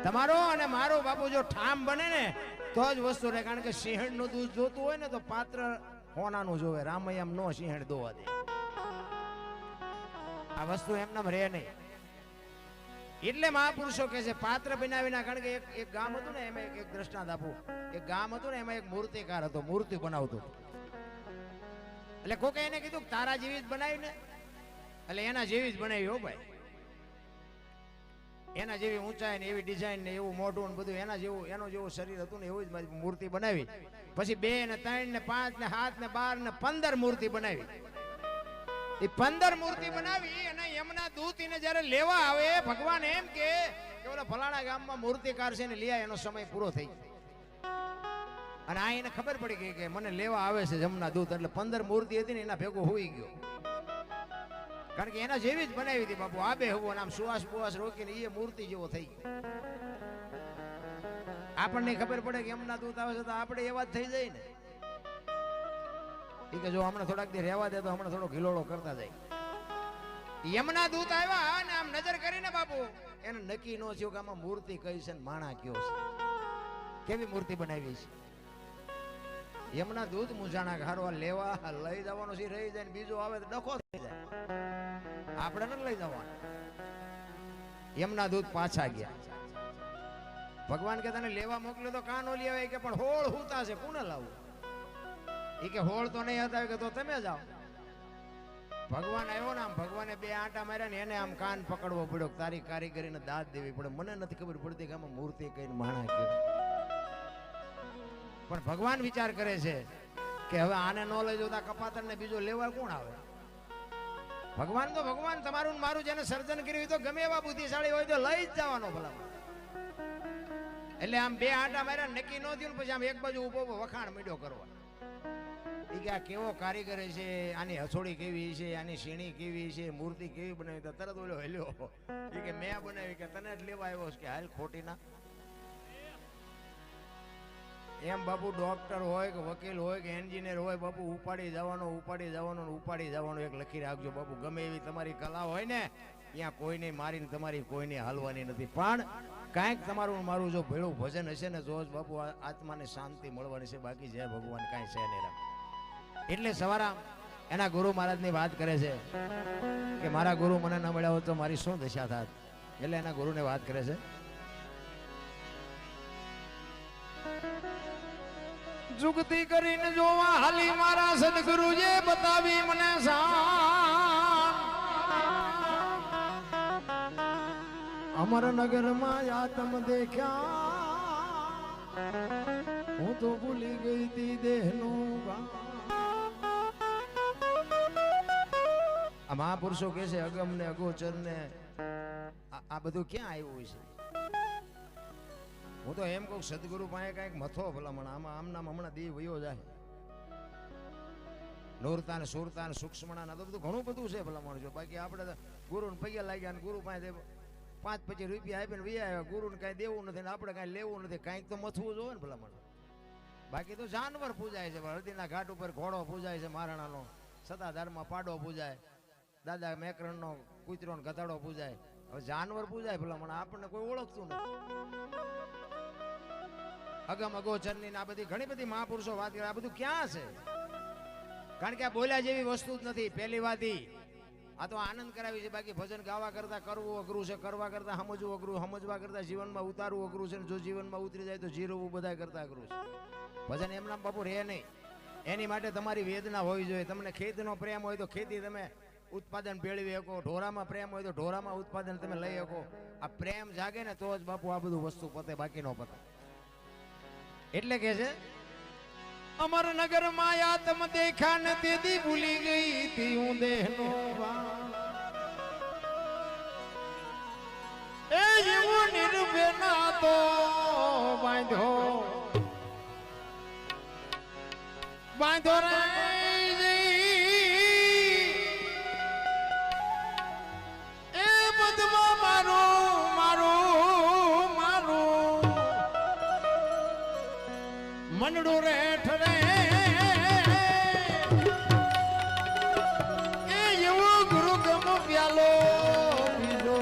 તમારો અને મારો બાપુ જો ઠામ બને ને તો જ વસ્તુ રહે. કારણ કે સિંહણ નું દૂધ જોતું હોય ને તો પાત્ર હોનાનું જોવે. રામૈયામ નો સિંહણ દોવા દે. આ વસ્તુ એમનામ રહે નહીં. એટલે મહાપુરુષો કહે છે પાત્ર બનાવીના. કારણ કે એક ગામ હતું ને એમાં એક દ્રષ્ટાંત આપું. એક ગામ હતું ને એમાં એક મૂર્તિકાર હતો, મૂર્તિ બનાવતો. એટલે કોકે એને કીધું તારા જેવી જ બનાવી ને. એટલે એના જેવી જ બનાવી. હો ભાઈ, એના જેવી ઊંચાઈ ને એવી ડિઝાઇન ને એવું મોઢું ને બધું એના જેવું, એનો જેવું શરીર હતું ને એવું જ મૂર્તિ બનાવી. પછી 2 ને 3 ને 5 ને 7 ને 12 ને 15 મૂર્તિ બનાવી. એ 15 મૂર્તિ બનાવી અને યમના દૂત એને જ્યારે લેવા આવે, ભગવાન એમ કે ઓલા ફલાણા ગામમાં મૂર્તિકાર છે ને લઈ એનો સમય પૂરો થઈ ગયો. અને આ એને ખબર પડી ગઈ કે મને લેવા આવે છે યમના દૂત. એટલે 15 મૂર્તિ હતી ને એના ભેગો હોઈ ગયો. કારણ કે એના જેવી જ બનાવી હતી બાપુ. આબે હવો આમ સુવાસ બુવાસ રોકીને એ મૂર્તિ જેવો થઈ ગયો. આપણને ખબર પડે કે યમના દૂત આવે છે તો આપણે એવા જ થઈ જાય ને. કે જો હમણાં થોડાક દી રહેવા દે તો હમણાં થોડો ઘિલોડો કરતા જાય. યમના દૂત આવ્યા અને આમ નજર કરીને બાપુ એને નક્કી ન થયું કે આમાં મૂર્તિ કઈ છે ને માણા કયો છે, કેવી મૂર્તિ બનાવી છે. યમના દૂત મુજાણા ઘારવા લેવા લઈ જવાનો છે, રહી જાય ને બીજો આવે તો ડખો થઈ જાય. આપણે નથી લઈ જવાનું. યમના દૂત પાછા ગયા. ભગવાન કે તને લેવા મોકલ્યો તો કાન ઓલી આવે કે પણ હોળ હુતા છે, કોને લાવું? એ કે હોળ તો નહીં હતા કે તો તમે જાઓ. ભગવાન આવ્યો ને આમ ભગવાને 2 આંટા માર્યા ને એને આમ કાન પકડવો પડ્યો. તારી કારીગરીને દાદ દેવી પડે. મને નથી ખબર પડતી કે આમાં મૂર્તિ કઈ માણા કેવી. પણ ભગવાન વિચાર કરે છે કે હવે આને ન લઈ જતા કપાતર ને બીજો લેવા કોણ આવે? ભગવાન તો ભગવાન, તમારું મારું જેને સર્જન કર્યું તો ગમે એવા બુદ્ધિશાળી હોય તો લઈ જ જવાનો ભલા. એટલે આમ 2 આંટા માર્યા નક્કી ન થયું. પછી આમ એક બાજુ ઉભો વખાણ મીડ્યો કરવા. કે આ કેવો કારીગર છે, આની હથોડી કેવી છે, આની સીણી કેવી છે, મૂર્તિ કેવી બનાવી. તો તરત ઓલો હેલ્યો કે મેં બનાવી. કે તને જ લેવા આવ્યો છે કે હાલ ખોટી ના. એમ બાપુ ડોક્ટર હોય કે વકીલ હોય કે એન્જિનિયર હોય બાપુ ઉપાડી જવાનો એક લખી રાખજો બાપુ. ગમે એવી તમારી કલા હોય ને ત્યાં કોઈને મારીને તમારી કોઈને હાલવાની નથી. પણ કાંઈક તમારું મારું જો ભેળું ભજન હશે ને તો જ બાપુ આત્માને શાંતિ મળવાની છે. બાકી જય ભગવાન કાંઈ છે નહીં. એટલે સવારા એના ગુરુ મહારાજની વાત કરે છે કે મારા ગુરુ મને ન મળ્યા હોત તો મારી શું દશા થાત. એટલે એના ગુરુને વાત કરે છે. જુગતી કરીને જોવા હાલી મારા સદગુરુજે બતાવી મને શાન. અમરનગરમાં આત્મ દેખ્યા હું તો ભૂલી ગઈ તી દેહનું ગામ. આ મહાપુરુષો કે છે અગમ ને અગોચર ને આ બધું ક્યાં આવ્યું છે? હું તો એમ કહું સદગુરુ પાસે કઈક મથો ભલામણ. આમાં આમનામ હમણાં દી વયો જાય. નૂરતા ને સુરતા ને સૂક્ષ્મણા ના તો બધું ઘણું બધું છે ભલામણ. જો બાકી આપણે ગુરુ ને પૈયા લાગ્યા ને ગુરુ પાસે 5-25 રૂપિયા આપીને વૈયા આવ્યા. ગુરુ ને કઈ દેવું નથી ને આપણે કઈ લેવું નથી. કઈક તો મથવું જોઈએ ને ભલામણ. બાકી તો જાનવર પૂજાય છે. હળદીના ઘાટ ઉપર ઘોડો પૂજાય છે, મહારાણાનો. સતાધારમાં પાડો પૂજાય, દાદા મેકરણનો કૂતરો ને ગધાડો પૂજાય. હવે જાનવર પૂજાય ભલામણ. આપણને કોઈ ઓળખતું નથી. અગમ અગોચરની આ બધી ઘણી બધી મહાપુરુષો વાત કરે. આ બધું ક્યાં છે? કારણ કે આ બોલ્યા જેવી વસ્તુ જ નથી. પહેલી વાત આ તો આનંદ કરાવી છે. બાકી ભજન ગાવા કરતા કરવું અઘરું છે, કરવા કરતા સમજવું અઘરું, સમજવા કરતા જીવનમાં ઉતારવું અઘરું છે. જો જીવનમાં ઉતરી જાય તો જીરવું બધા કરતા અઘરું છે. ભજન એમના બાપુ રહે નહીં. એની માટે તમારી વેદના હોવી જોઈએ. તમને ખેતીનો પ્રેમ હોય તો ખેતી તમે ઉત્પાદન મેળવી શકો. ઢોરામાં પ્રેમ હોય તો ઢોરામાં ઉત્પાદન તમે લઈ શકો. આ પ્રેમ જાગે ને તો જ બાપુ આ બધું વસ્તુ પતે, બાકી ન પતે. એટલે કે છે અમરનગર માં આત્મ દેખા ને તેથી ભૂલી ગઈ તી હું દેહનો એ જેવો નિર્ભેના તો બાંધો રે એ બધમાં મારું મનડું રેઠ રે એ એવો ગુરુ ગમ પ્યાલો પીધો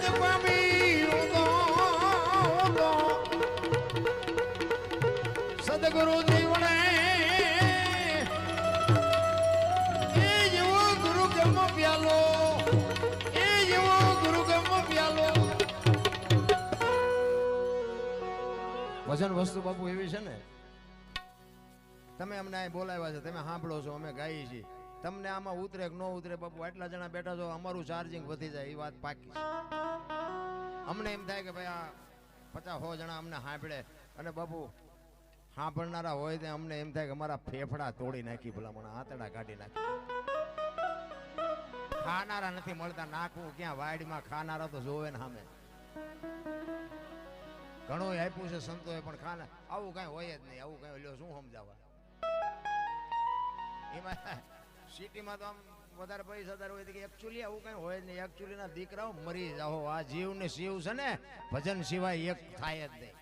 સદ પામી ઉદો સદગુરુ જીવને એ જેવો ગુરુ ગમ પ્યાલો એ જેવો ગુરુ ગમ પ્યાલો. ભજન વસ્તુ બાપુ એવી છે ને, તમે અમને અહીં બોલાવ્યા છે, તમે સાંભળો છો, અમે ગાઈએ છીએ, તમને આમાં ઉતરે કે ન ઉતરે બાપુ, આટલા જણા બેઠા છો, અમારું ચાર્જિંગ વધી જાય, એ વાત પાકી છે. અમને એમ થાય કે ભાઈ આ 50-100 જણા અમને સાંભળે, અને બાપુ સાંભળનારા હોય તે અમને એમ થાય કે અમારા ફેફડા તોડી નાખી, ભલામણ આંતડા કાઢી નાખી. ખાનારા નથી મળતા, નાખવું ક્યાં વાડીમાં, ખાનારા તો જોવે ને સામે. ઘણું આપ્યું છે સંતોએ, પણ ખાના આવું કઈ હોય જ નહીં. આવું કઈ લ્યો શું સમજાવવા? એમાં સિટીમાં તો આમ વધારે પૈસાદાર હોય કે એકચ્યુઅલી આવું કઈ હોય જ નહીં. એકચ્યુઅલી ના દીકરાઓ મરી જાઓ. આ જીવ ને શિવ છે ને, ભજન સિવાય એક થાય જ નહીં.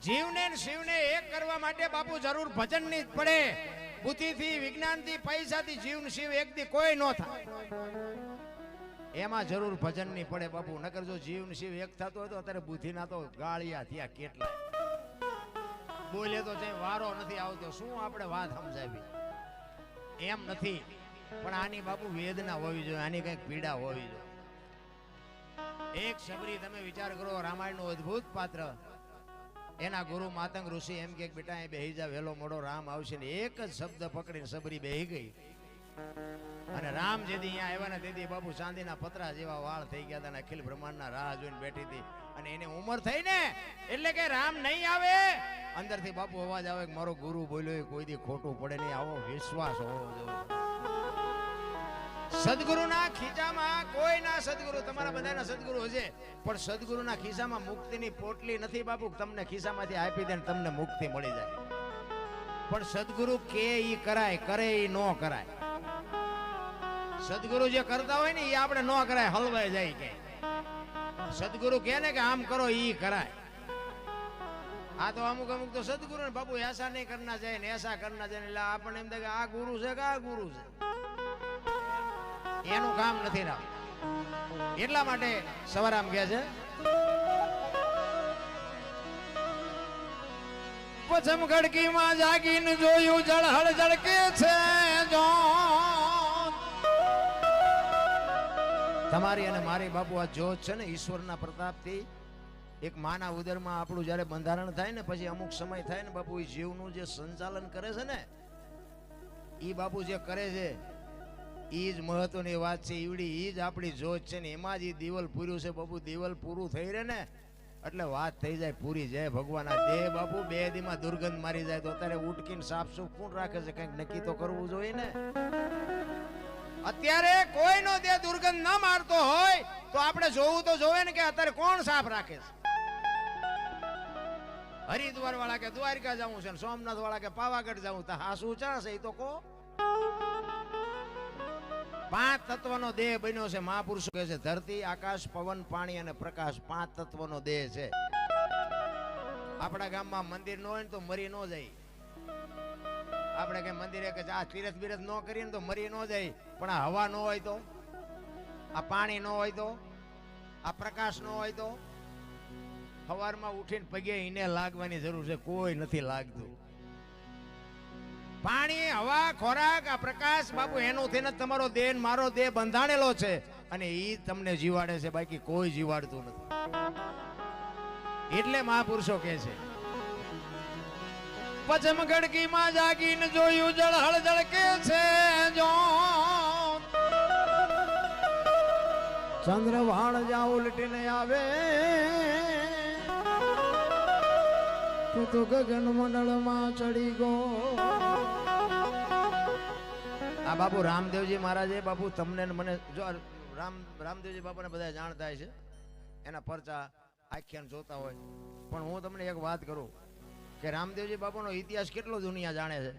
જીવને ને શિવને એક કરવા માટે બાપુ જરૂર ભજન ની જ પડે. બુદ્ધિથી, વિજ્ઞાનથી, પૈસાથી જીવ ને શિવ એક દી કોઈ ન થાય. એમાં જરૂર ભજન ની પડે બાપુ. નકર જો જીવ ને શિવ એક થતો હોય તો અત્યારે બુદ્ધિ ના તો ગાળિયા થયા કેટલા. બોલે તો જઈ વારો નથી આવતો. શું આપણે વાત સમજાવી? એમ નથી, પણ આની બાપુ વેદના હોવી જોઈએ, આની કઈક પીડા હોવી જોઈએ. એક શબરી, તમે વિચાર કરો, રામાયણ નું અદ્ભુત પાત્ર. એના ગુરુ માતંગ ઋષિ એમ કે બેટા એ બેહી જા, વેલો મોડો રામ આવશે, ને એક જ શબ્દ પકડીને શબરી બેહી ગઈ. અને રામ જેથી અહીંયા આવ્યા ને તેથી બાપુ ચાંદીના પતરા જેવા વાળ થઈ ગયા હતા, અખિલ બ્રહ્માંડના રાહ જોઈને બેઠી હતી. અને એને ઉંમર થઈ ને એટલે કે રામ નહીં આવે, અંદરથી બાપુ અવાજ આવે કે મારો ગુરુ બોલ્યો કોઈ દી ખોટું પડે નહીં. આવો વિશ્વાસ હોવો જોઈએ. સદગુરુના ખીચામાં કોઈના સદગુરુ, તમારા બધાના સદગુરુ હશે, પણ સદગુરુના ખિસ્સામાં મુક્તિની પોટલી નથી બાપુ. તમને ખિસ્સામાંથી આપી દે ને તમને મુક્તિ મળી જાય. પણ સદગુરુ કે ઈ કરાય, કરે ઈ ન કરાય. સદગુરુ જે કરતા હોય ને એ આપણે ન કરાય, હલવાઈ જાય. કે સદગુરુ કહે ને કે આમ કરો ઈ કરાય. આ તો અમુક અમુક તો સદગુરુ ને બાપુ એસા નહીં કરના જાય ને એસા કરના જાય, એટલે આપણને એમ થાય કે આ ગુરુ છે કે આ ગુરુ છે. એનું કામ નથી રામ. એટલા માટે સવારામ કહે છે, પછમ ખડકીમાં જાગીને જોયું જળહળ જળકે છે. જો તમારી અને મારી બાપુ આ જોત છે ને, ઈશ્વરના પ્રતાપથી એક માના ઉદરમાં આપણું જ્યારે બંધારણ થાય ને, પછી અમુક સમય થાય ને બાપુ, એ જીવનું જે સંચાલન કરે છે ને, એ બાપુ જે કરે છે એ જ મહત્વની વાત છે. ઈવડી એ જ આપણી જોત છે ને, એમાં જ એ દિવાલ પૂર્યું છે બાપુ. દિવાલ પૂરું થઈ રહે ને એટલે વાત થઈ જાય પૂરી. જય ભગવાન. આ દેહ બાપુ 2 દીમાં દુર્ગંધ મારી જાય તો અત્યારે ઉટકીને સાફ સુફ કોણ રાખે છે? કંઈક નક્કી તો કરવું જોઈએ ને. અત્યારે કોઈનો દેહ દુર્ગંધ ન મારતો હોય તો આપણે જોવું તો જોવે ને કે અત્યારે કોણ સાફ રાખે છે. હરિદ્વાર વાળા કે દ્વારકા જવું છે, સોમનાથ વાળા કે પાવાગઢ જવું, તો હા શું ચાલશે એ તો કહો. 5 તત્વનો દેહ બન્યો છે. મહાપુરુષો કહે છે ધરતી, આકાશ, પવન, પાણી અને પ્રકાશ. 5 તત્વનો દેહ છે. આપણા ગામમાં મંદિર ન હોય ને તો મરી ન જાય. આપણે કઈ મંદિરે કે આ તીરથ બીરથ ન કરીએ ને તો મરી ન જાય. પણ આ હવા ન હોય તો, આ પાણી ન હોય તો, આ પ્રકાશ ન હોય તો, સવારમાં ઉઠીને પગે એને લાગવાની જરૂર છે, કોઈ નથી લાગતું. પાણી, હવા, ખોરાક, આ પ્રકાશ બાપુ એનું થઈને તમારો દેહ મારો દેહ બંધાણેલો છે, અને ઈ તમને જીવાડે છે, બાકી કોઈ જીવાડતું નથી. એટલે મહાપુરુષો કહે છે, પછમ ગડકીમાં જાગીને જોયું જળહળ જળકે છે. જો ચંદ્રવાળ જ્યાં ઉલટીને આવે, તું તો ગગન મંડળમાં ચડી ગયો. આ બાપુ રામદેવજી મહારાજે બાપુ તમને મને જો રામદેવજી બાપુને બધા જાણતા છે, એના પરચા આખ્યાન જોતા હોય. પણ હું તમને એક વાત કરું કે રામદેવજી બાપુનો ઇતિહાસ કેટલો દુનિયા જાણે છે.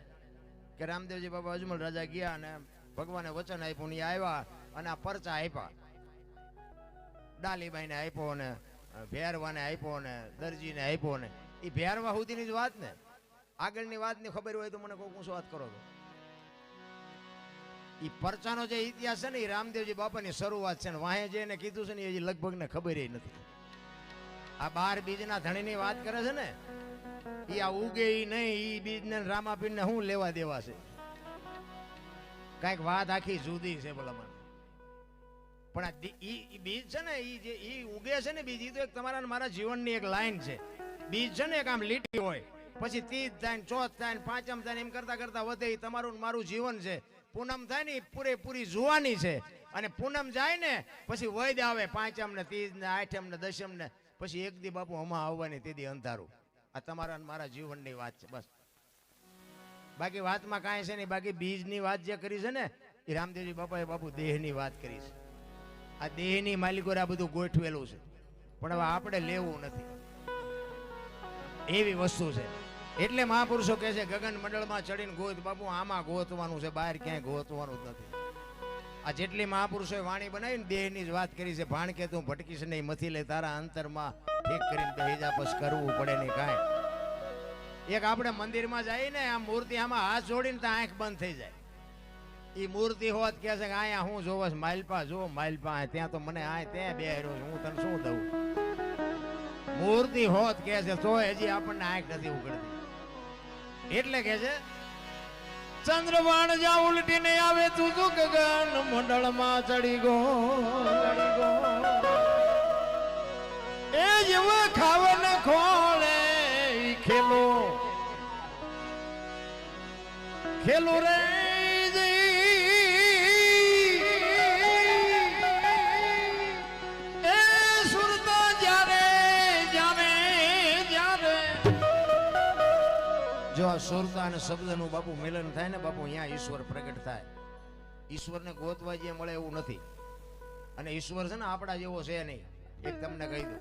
કે રામદેવજી બાપા અજમલ રાજા ગયા અને ભગવાને વચન આપ્યું, ને આવ્યા અને આ પરચા આપ્યા. ડાલીબાઈને આપ્યો ને ભેરવાને આપ્યો ને દરજીને આપ્યો ને. એ ભેરવા સુધીની જ વાત ને, આગળની વાતની ખબર હોય તો મને કોઈ ઊંચો વાત કરો તો. ઈ પરચાનો જે ઇતિહાસ છે ને એ રામદેવજી બાપાની શરૂઆત છે ને વાહે જઈને કીધું છે ને એ લગભગ ને ખબર નથી. આ 12 બીજના ધણીની વાત કરે છે ને એ આ ઉગે ઈ નહીં, ઈ બીજને રામાપીરને શું લેવા દેવા છે? કઈક વાત આખી જુદી છે ભલામણ. પણ આ બીજ છે ને ઈ ઉગે છે ને બીજ, ઈ તો એક તમારા મારા જીવનની એક લાઈન છે. બીજ છે ને એક આમ લીટી હોય, પછી તીજ થાય ને ચોથ થાય ને પાંચમ થાય ને એમ કરતા કરતા વધે. એ તમારું મારું જીવન છે. પૂનમ થાય ને પૂરેપૂરી જુવાની છે, અને પૂનમ જાય ને પછી વૈદ આવે, પાંચમ ને તીજ ને આઠમ ને દશમ ને પછી એક દી બાપુ હમા આવવાની તે દી અંધારું. આ તમારા મારા જીવનની વાત છે બસ. બાકી વાતમાં કાંઈ છે નહીં. બાકી બીજની વાત જે કરી છે ને એ રામદેવજી બાપાએ બાપુ દેહની વાત કરી છે. આ દેહની માલિકો આ બધું ગોઠવેલું છે, પણ હવે આપણે લેવું નથી, એવી વસ્તુ છે. એટલે મહાપુરુષો કહે છે ગગન મંડળમાં ચડીને ગોત બાપુ, આમાં ગોતવાનું છે, બહાર ક્યાંય ગોતવાનું જ નથી. આ જેટલી મહાપુરુષોએ વાણી બનાવીને દેહની જ વાત કરી છે. ભાણ કે તું ભટકીશ નહીં, મથી લે તારા અંતરમાં ઠીક કરીને બેહી જા, પછી કરવું પડે નહીં કાંઈ. એક આપણે મંદિરમાં જઈએ ને, આ મૂર્તિ આમાં હાથ જોડીને તો આંખ બંધ થઈ જાય. એ મૂર્તિ હોત કે છે કે અહીંયા હું જોવસ માલપા, જો માલપા ત્યાં તો મને આ ત્યાં બે હું તને શું દઉં. મૂર્તિ હોત કે છે તો હજી આપણને આંખ નથી ઉગડતી. એટલે કે છે ચંદ્રવાણ જ્યાં ઉલટીને આવે તું તું ગગન મંડળમાં ચડી ગો, એ જેવો ખાવને ખોળે ખેલો ખેલો રે સુરતા અને શબ્દનું બાપુ મિલન થાય ને બાપુ, અહીંયા ઈશ્વર પ્રગટ થાય. ઈશ્વરને ગોતવા જે મળે એવું નથી. અને ઈશ્વર છે ને આપણા જેવો છે નહીં. એક તમને કહી દઉં,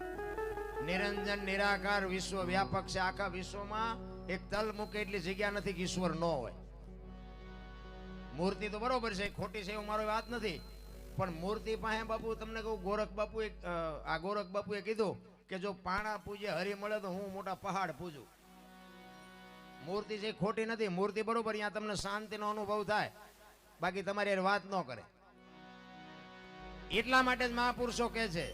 નિરંજન નિરાકાર વિશ્વ વ્યાપક છે. આખા વિશ્વમાં એક તલ મૂકે એટલી જગ્યા નથી કે ઈશ્વર ન હોય. મૂર્તિ તો બરોબર છે, ખોટી છે એવું મારો વાત નથી, પણ મૂર્તિ પાસે બાપુ તમને કહું, ગોરખ બાપુ આ ગોરખ બાપુએ કીધું કે જો પાણા પૂજે હરી મળે તો હું મોટા પહાડ પૂજું. મૂર્તિ છે ખોટી નથી, મૂર્તિ બરોબર, અહીંયા તમને શાંતિનો અનુભવ થાય, બાકી તમારી વાત ન કરે. એટલા માટે જ મહાપુરુષો કહે છે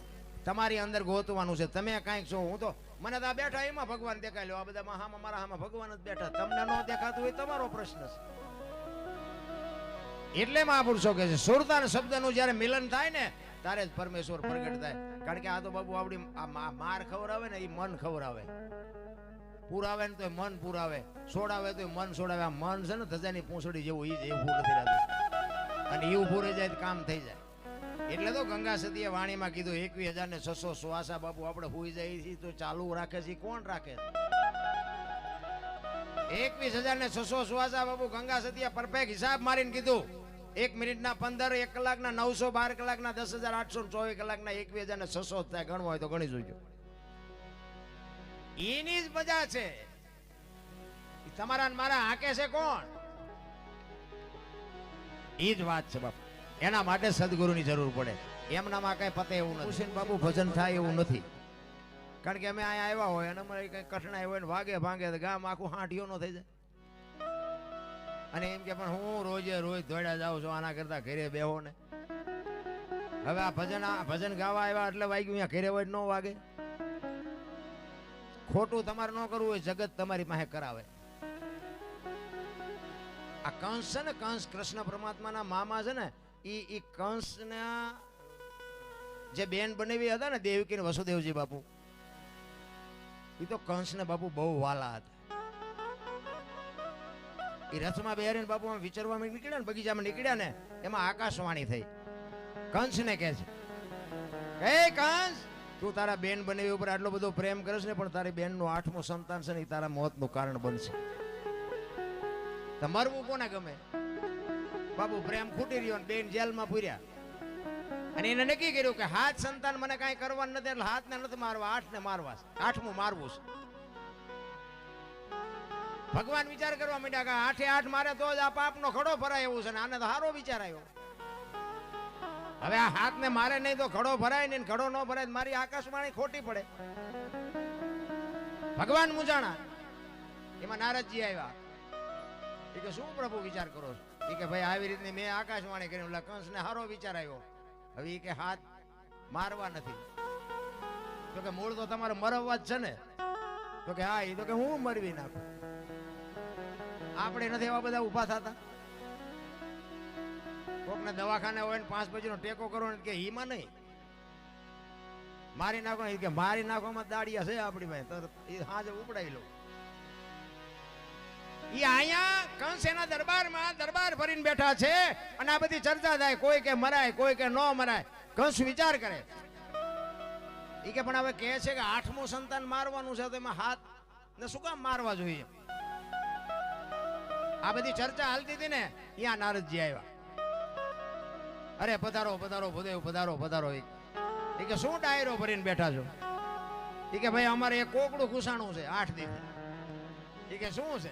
તમારી અંદર ગોતવાનું છે. તમે કાંઈક છો, હું તો મને તો આ બેઠા એમાં ભગવાન દેખાય લો, આ બધા હામાં મારા હામાં ભગવાન જ બેઠા, તમને ન દેખાતું હોય તમારો પ્રશ્ન છે. એટલે મહાપુરુષો કહે છે સુરતા અને શબ્દનું જ્યારે મિલન થાય ને ત્યારે જ પરમેશ્વર પ્રગટ થાય. કારણ કે આ તો બાબુ આપણી માર ખવડાવે ને એ મન ખવડાવે, પુરાવે ને તો મન પુરાવે, છોડાવે તો મન છોડાવે. આ મન છે ને ધજાની પૂંછડી જેવું, એ જ એવું નથી રહેતું, અને એ ઉભું રહી જાય તો કામ થઈ જાય. એટલે તો ગંગા સતીએ વાણીમાં કીધું 21,600 શ્વાસા બાપુ આપણે હુઈ જાય છે તો ચાલુ રાખે છે, કોણ રાખે છે? 21,600 શ્વાસા બાપુ ગંગા સતીએ પરફેક્ટ હિસાબ મારીને કીધું 1 મિનિટના 15, 1 કલાકના 900, 12 કલાકના 10,800, 24 કલાકના 21,600 થાય. ગણવું હોય તો ગણી જોજો. એની જ મજા છે. તમારા મારા હાકે છે કોણ? એ જ વાત છે બાપુ. એના માટે સદગુરુની જરૂર પડે. એમનામાં કઈ પતે એવું નથી. હુસેન બાપુ ભજન થાય એવું નથી. કારણ કે અમે અહીંયા આવ્યા હોય અને અમારે કઈ કઠણાઈ હોય ને વાગે ભાંગે તો ગામ આખું હાંઠિયો નો થઈ જાય. અને એમ કે પણ હું રોજે રોજ દોડ્યા જાઉં છું, આના કરતા ઘરે બેહો ને. હવે આ ભજન ગાવા આવ્યા એટલે વાગ્યું, અહીંયા ઘરે હોય ન વાગે. ખોટું તમારે ન કરવું હોય, જગત તમારી પાસે કરાવે. આ કંસ છે ને, કંસ કૃષ્ણ પરમાત્માના મામા છે ને, એ કંસના જે બેન બનાવી હતા ને દેવકી ને વસુદેવજી બાપુ, એ તો કંસને બાપુ બહુ વાલા હતા. એ રથમાં બેરીને બાપુ આમ વિચારવા નીકળ્યા ને, બગીચામાં નીકળ્યા ને, એમાં આકાશવાણી થઈ. કંસને કહે છે હે કંસ, તું તારા બેન બનેવી ઉપર આટલો બધો પ્રેમ કરે છે ને, પણ તારી બેન નું 8મું સંતાન છે ને એ તારા મોતનું કારણ બનશે. મરવું કોને ગમે બાપુ? પ્રેમ ખૂટી રહ્યો ને બેન જેલમાં પૂર્યા, અને એને નક્કી કર્યું કે 7 સંતાન મને કાંઈ કરવાનું નથી, એટલે 7 ને નથી મારવા, 8 ને મારવા, 8મું મારવું છે. ભગવાન વિચાર કરવા માંડ્યા કે 8 મારે તો જ આ પાપનો ખડો ભરાય એવું છે ને, આને તો સારો વિચાર આવ્યો. હવે આ 7 ને મારે નહીં તો ઘડો ભરાય નહીં, ઘડો ન ભરાય મારી આકાશવાણી ખોટી પડે. ભગવાન મૂંઝાણા. એમાં નારદજી આવ્યા. એ કે શું પ્રભુ વિચાર કરો છો? એ કે ભાઈ આવી રીતની મેં આકાશવાણી કરી, ઓલા કંસને હારો વિચાર આવ્યો, હવે એ કે હાથ મારવા નથી. તો કે મૂળ તો તમારે મરવવા જ છે ને. તો કે હા. એ તો કે હું મરવી નાખું. આપણે નથી એવા બધા ઊભા થતા. કોકને દવાખાને હોય ને 5 બજેનો ટેકો કરો ને કે હીમાં નહીં મારી નાખો, કે મારી નાખવામાં દાડિયા છે આપણી ભાઈ, તો એ હાજે ઉપડાઈ લો. એ અહીંયા કંસ એના દરબારમાં દરબાર ભરીને બેઠા છે અને આ બધી ચર્ચા થાય, કોઈ કે મરાય, કોઈ કે ન મરાય. કંસ વિચાર કરે, એ કે પણ હવે કહે છે કે 8મું સંતાન મારવાનું છે, તો એમાં હાથ ને શું કામ મારવા જોઈએ? આ બધી ચર્ચા હાલતી હતી ને, ત્યાં નારદજી આવ્યા. અરે પધારો પધારો ભૂદેવ, પધારો પધારો. એ કે શું ડાયરો ભરીને બેઠા છો? એ કે ભાઈ અમારે એક કોકડું ખુસાણું છે 8 દી. એ કે શું છે?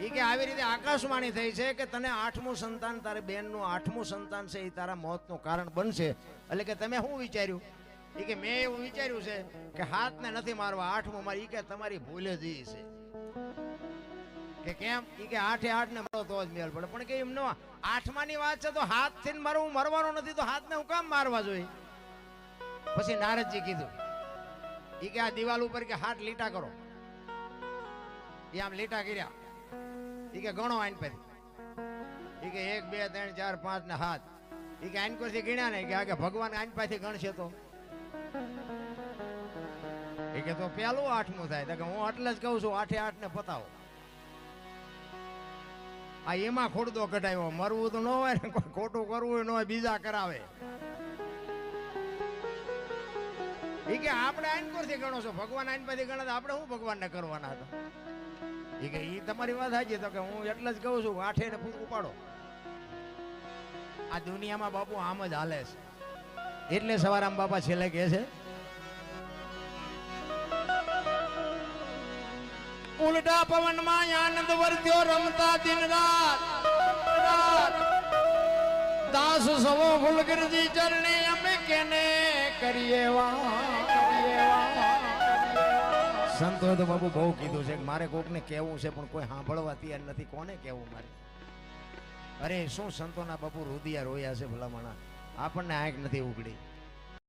એ કે આવી રીતે આકાશવાણી થઈ છે કે તને 8મું સંતાન, તારી બેનનું 8મું સંતાન છે એ તારા મોતનું કારણ બનશે. એટલે કે તમે શું વિચાર્યું? એ કે મેં એવું વિચાર્યું છે કે હાથને નથી મારવા, 8મું મારી. એ કે તમારી ભૂલે જ છે. કે કેમ? એ કે 8 ને મારો તો જ મેળ પડે. પણ કે એમ ન, 8માની વાત છે તો હાથથી મારવું, મરવાનો નથી તો હાથને હું કામ મારવા જોઈએ? પછી નારદજી કીધું, એ કે આ દિવાલ ઉપર કે હાથ લીટા કરો. એ આમ લીટા કર્યા. એ કે ગણો આઈન પર. એ કે 1 2 3 4 5 ને હાથ. એ કે આઈન પરથી ગણ્યા ને, કે ભગવાન આઈન પાસેથી ગણશે તો એ કે તો પેલું 8મું થાય. તો કે હું એટલે જ કહું છું 8 ને પતાવો. આ એમાં ખોડદો કઢાયો. મરવું તો ન હોય ને, કોઈ ખોટું કરવું ન હોય, બીજા કરાવે. એ કે આપણે આઈન પરથી ગણો છો, ભગવાન આઈન પરથી ગણે, આપણે શું ભગવાનને કરવાના હતા? એ કે ઈ તમારી વાત સાચી. તો કે હું એટલે જ કહું છું 8 ને ઉપાડો. આ દુનિયામાં બાપુ આમ જ હાલે છે. એટલે સવારામ બાપા છેલ્લે કહે છે, ઉલટા પવનમાં આનંદ વર્ત્યો રમતા દિન રાત. દાસ સવો ફુલગીરજી ચરણી અમે કેને કરીએ સંતો તો બાબુ બહુ કીધું છે કે મારે કોકને કહેવું છે પણ કોઈ સાંભળવા તૈયાર નથી. કોને કહેવું મારે? અરે શું સંતોના બાપુ રુદિયા રોયા છે ભલામણા, આપણને આંખ નથી ઉગડી.